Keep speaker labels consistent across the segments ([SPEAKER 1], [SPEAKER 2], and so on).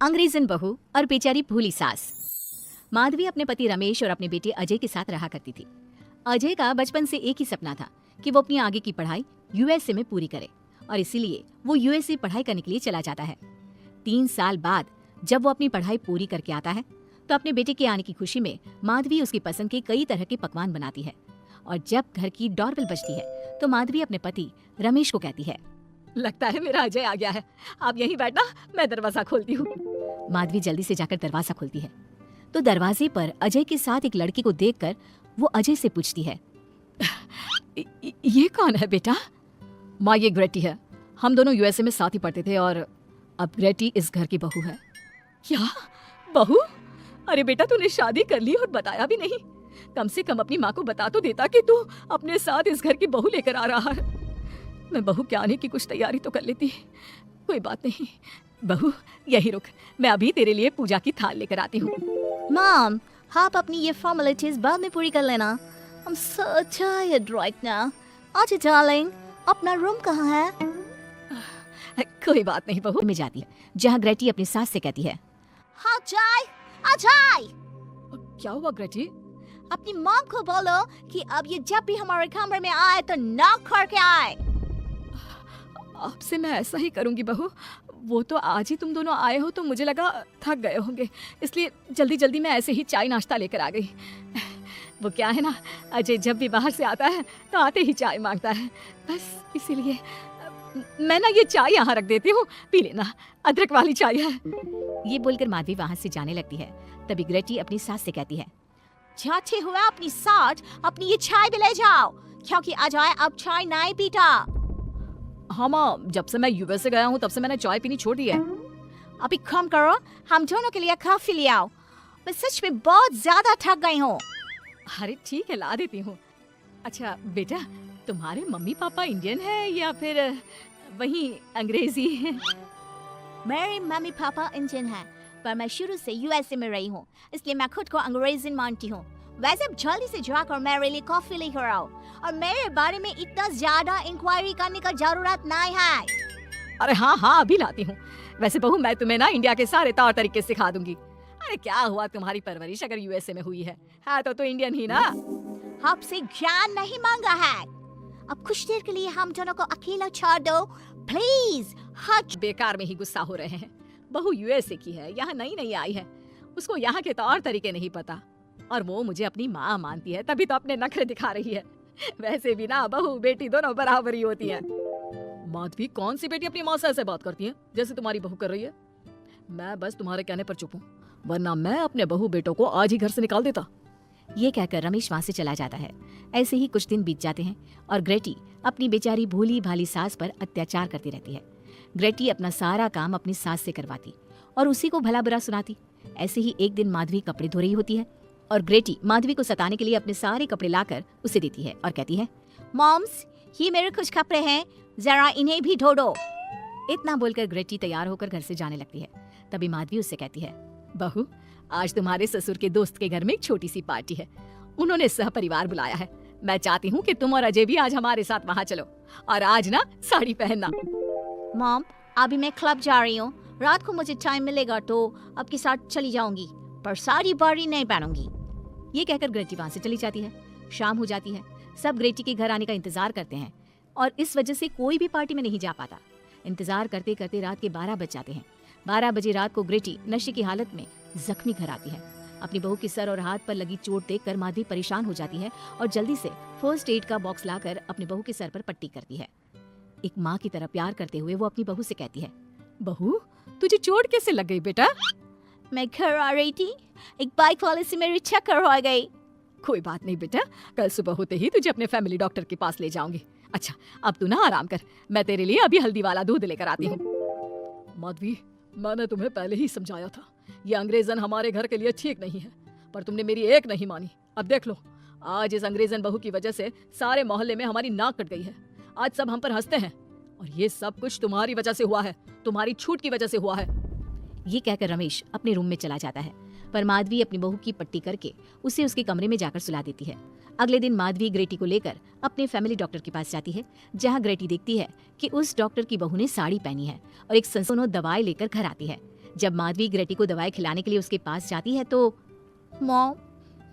[SPEAKER 1] अंग्रेजन बहू और बेचारी भूली सास। माधवी अपने पति रमेश और अपने बेटे अजय के साथ रहा करती थी। अजय का बचपन से एक ही सपना था कि वो अपनी आगे की पढ़ाई यूएसए में पूरी करे और इसीलिए वो यूएसए पढ़ाई करने के लिए चला जाता है। 3 साल बाद जब वो अपनी पढ़ाई पूरी करके आता है तो अपने बेटे के आने की खुशी में माधवी उसकी पसंद के कई तरह के पकवान बनाती है। और जब घर की डोरबेल बजती है तो माधवी अपने पति रमेश को कहती है,
[SPEAKER 2] लगता है मेरा अजय आ गया है, आप यहीं बैठना, मैं दरवाजा खोलती हूँ।
[SPEAKER 1] माधवी जल्दी से जाकर दरवाजा खोलती है तो दरवाजे पर अजय के साथ एक लड़की को देखकर वो अजय से पूछती है,
[SPEAKER 2] ये कौन है बेटा? माँ, ये ग्रेटी है, हम दोनों यूएसए में साथ ही पढ़ते थे और अब ग्रेटी इस घर की बहू है। क्या बहू? अरे बेटा, तूने शादी कर ली और बताया भी नहीं। कम से कम अपनी माँ को बता तो देता कि तू अपने साथ इस घर की बहू लेकर आ रहा है। मैं बहू के आने की कुछ तैयारी तो कर लेती। कोई बात नहीं बहू, यही रुक, मैं अभी तेरे लिए पूजा की थाल लेकर आती हूँ।
[SPEAKER 3] मॉम, आप अपनी ये फॉर्मेलिटीज बाद में पूरी कर लेना। I'm so tired right now. अच्छा डार्लिंग, अपना रूम कहाँ है?
[SPEAKER 2] कोई बात नहीं बहू।
[SPEAKER 1] में जाती है जहाँ ग्रेटी अपनी सास से कहती है,
[SPEAKER 3] अजय, अजय,
[SPEAKER 2] क्या हुआ ग्रेटी?
[SPEAKER 3] अपनी मॉम को बोलो कि अब ये जब भी हमारे कमरे में आए तो नॉक करके आए।
[SPEAKER 2] आपसे मैं ऐसा ही करूंगी बहू। वो तो आज ही तुम दोनों आए हो तो मुझे लगा थक गए होंगे, इसलिए जल्दी जल्दी मैं ऐसे ही चाय नाश्ता लेकर आ गई। वो क्या है ना, अजय जब भी बाहर से आता है तो आते ही चाय मांगता है, बस इसीलिए मैं ना ये चाय यहाँ रख देती हूँ, पी लेना, अदरक वाली चाय है।
[SPEAKER 1] ये बोलकर माधवी वहाँ से जाने लगती है। तभी ग्रेटी अपनी सास से कहती है,
[SPEAKER 3] जाते हुए अपनी साथ अपनी ये चाय भी ले जाओ, क्योंकि अजय अब चाय नहीं पीता।
[SPEAKER 2] हाँ माँ, जब से मैं यूएस से गया हूँ तब से मैंने चाय पीनी छोड़ दी है।
[SPEAKER 3] अभी कम करो, हम दोनों के लिए कॉफी ले आओ। मैं सच में बहुत ज्यादा थक गई हूँ।
[SPEAKER 2] अरे ठीक है, ला देती हूँ। अच्छा बेटा, तुम्हारे मम्मी पापा इंडियन है या फिर वही अंग्रेजी है?
[SPEAKER 3] मेरे मम्मी पापा इंडियन हैं, पर मैं शुरू से यूएसए में रही हूँ, इसलिए मैं खुद को अंग्रेजी मानती हूँ। वैसे अब जल्दी से जाकर मेरे लिए कॉफी लेकर आओ, और मेरे बारे में इतना ज्यादा इंक्वायरी करने का जरूरत नहीं है।
[SPEAKER 2] अरे हाँ हाँ, अभी लाती हूँ। वैसे बहू, मैं तुम्हें ना इंडिया के सारे तौर तरीके सिखा दूंगी। अरे क्या हुआ, तुम्हारी परवरिश अगर यूएसए में हुई है तो इंडियन ही ना।
[SPEAKER 3] आपसे ज्ञान नहीं मांगा है। अब कुछ देर के लिए हम दोनों को अकेला छोड़ दो प्लीज। हट।
[SPEAKER 2] बेकार में ही गुस्सा हो रहे हैं। बहू यूएसए की है, यहाँ नई नई आई है, उसको यहाँ के तौर तरीके नहीं पता, और वो मुझे अपनी माँ मानती है, तभी तो अपने नखरे दिखा रही है। वैसे भी ना बहू बेटी दोनों बराबर ही होती है। माधवी, कौन सी बेटी अपनी माँ से ऐसे बात करती है जैसे तुम्हारी बहू कर रही है? मैं बस तुम्हारे कहने पर चुप हूँ, वरना मैं अपने बहू बेटों को आज ही घर से निकाल देता।
[SPEAKER 1] ये कहकर रमेश वहाँ से चला जाता है। ऐसे ही कुछ दिन बीत जाते हैं और ग्रेटी अपनी बेचारी भोली भाली सास पर अत्याचार करती रहती है। ग्रेटी अपना सारा काम अपनी सास से करवाती और उसी को भला बुरा सुनाती। ऐसे ही एक दिन माधवी कपड़े धो रही होती है और ग्रेटी माधवी को सताने के लिए अपने सारे कपड़े लाकर उसे देती है और कहती है,
[SPEAKER 3] मॉम्स, ये मेरे कुछ कपड़े हैं, जरा इन्हें भी धो दो।
[SPEAKER 1] इतना बोलकर ग्रेटी तैयार होकर घर से जाने लगती है। तभी माधवी उससे कहती है,
[SPEAKER 2] बहू, आज तुम्हारे ससुर के दोस्त के घर में एक छोटी सी पार्टी है, उन्होंने सह परिवार बुलाया है। मैं चाहती हूँ कि तुम और अजय भी आज हमारे साथ वहाँ चलो, और आज ना साड़ी पहनना।
[SPEAKER 3] मॉम, अभी मैं क्लब जा रही हूँ, रात को मुझे टाइम मिलेगा तो आपके साथ चली जाऊंगी, पर साड़ी बाड़ी नहीं पहनूंगी।
[SPEAKER 1] ये कहकर ग्रेटी वहाँ से चली जाती है। शाम हो जाती है, सब ग्रेटी के घर आने का इंतजार करते हैं और इस वजह से कोई भी पार्टी में नहीं जा पाता। इंतजार करते करते रात के 12 बज जाते हैं। 12 बजे रात को ग्रेटी नशे की हालत में जख्मी घर आती है। अपनी बहू की सर और हाथ पर लगी चोट देखकर माधवी परेशान हो जाती है और जल्दी से फर्स्ट एड का बॉक्स लाकर अपनी बहू के सर पर पट्टी करती है। एक माँ की तरह प्यार करते हुए वो अपनी बहू से कहती है,
[SPEAKER 2] बहू, तुझे चोट कैसे लग गई बेटा?
[SPEAKER 3] मैं घर आ रही थी, एक बाइक वाले से मेरी चक्कर हो गई।
[SPEAKER 2] कोई बात नहीं बेटा, कल सुबह होते ही तुझे अपने फैमिली डॉक्टर के पास ले जाऊंगी। अच्छा, अब तू ना आराम कर, मैं तेरे लिए अभी हल्दी वाला दूध लेकर आती हूँ। माधवी, मैंने तुम्हें पहले ही समझाया था, ये अंग्रेजन हमारे घर के लिए ठीक नहीं है, पर तुमने मेरी एक नहीं मानी। अब देख लो, आज इस अंग्रेजन बहू की वजह से सारे मोहल्ले में हमारी नाक कट गई है। आज सब हम पर हंसते हैं, और ये सब कुछ तुम्हारी वजह से हुआ है, तुम्हारी छूट की वजह से हुआ है।
[SPEAKER 1] ये कहकर रमेश अपने रूम में चला जाता है, पर माधवी अपनी बहू की पट्टी करके उसे उसके कमरे में जाकर सुला देती है। अगले दिन माधवी ग्रेटी को लेकर अपने फैमिली डॉक्टर के पास जाती है, जहाँ ग्रेटी देखती है कि उस डॉक्टर की बहू ने साड़ी पहनी है और एक संसोनो दवाई लेकर घर आती है। जब माधवी ग्रेटी को दवाई खिलाने के लिए उसके पास जाती है तो
[SPEAKER 3] मॉम,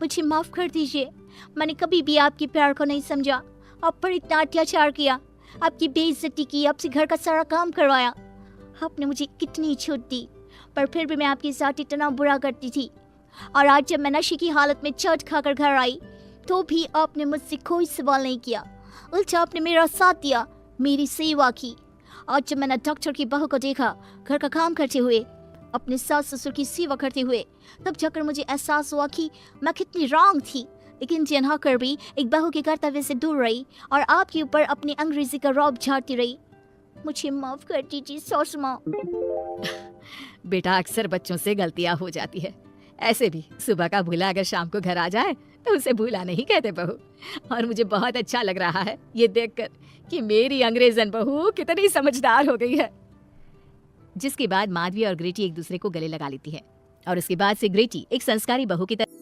[SPEAKER 3] मुझे माफ कर दीजिए। मैंने कभी भी आपके प्यार को नहीं समझा। आप पर इतना अत्याचार किया, आपकी बेइज्जती की, आपसे घर का सारा काम करवाया। आपने मुझे कितनी छूट दी, पर फिर भी मैं आपके साथ इतना बुरा करती थी। और आज जब मैं नशे की हालत में चोट खाकर घर आई तो भी आपने मुझसे कोई सवाल नहीं किया। उल्टा आपने मेरा साथ दिया, मेरी सेवा की। आज जब मैंने डॉक्टर की बहू को देखा घर का काम करते हुए, अपने सास ससुर की सेवा करते हुए, तब जाकर मुझे एहसास हुआ कि मैं कितनी रॉन्ग थी। एक इंडियन होकर भी एक बहू के कर्तव्य से दूर रही और आपके ऊपर अपनी अंग्रेजी का रौब झाड़ती रही। मुझे माफ कर दीजिए सासू माँ।
[SPEAKER 2] बेटा, अक्सर बच्चों से गलतियां हो जाती है। ऐसे भी सुबह का भूला अगर शाम को घर आ जाए तो उसे भूला नहीं कहते बहू। और मुझे बहुत अच्छा लग रहा है ये देखकर कि मेरी अंग्रेजन बहू कितनी समझदार हो गई है।
[SPEAKER 1] जिसके बाद माधवी और ग्रेटी एक दूसरे को गले लगा लेती है और उसके बाद से ग्रेटी एक संस्कारी बहू की तरह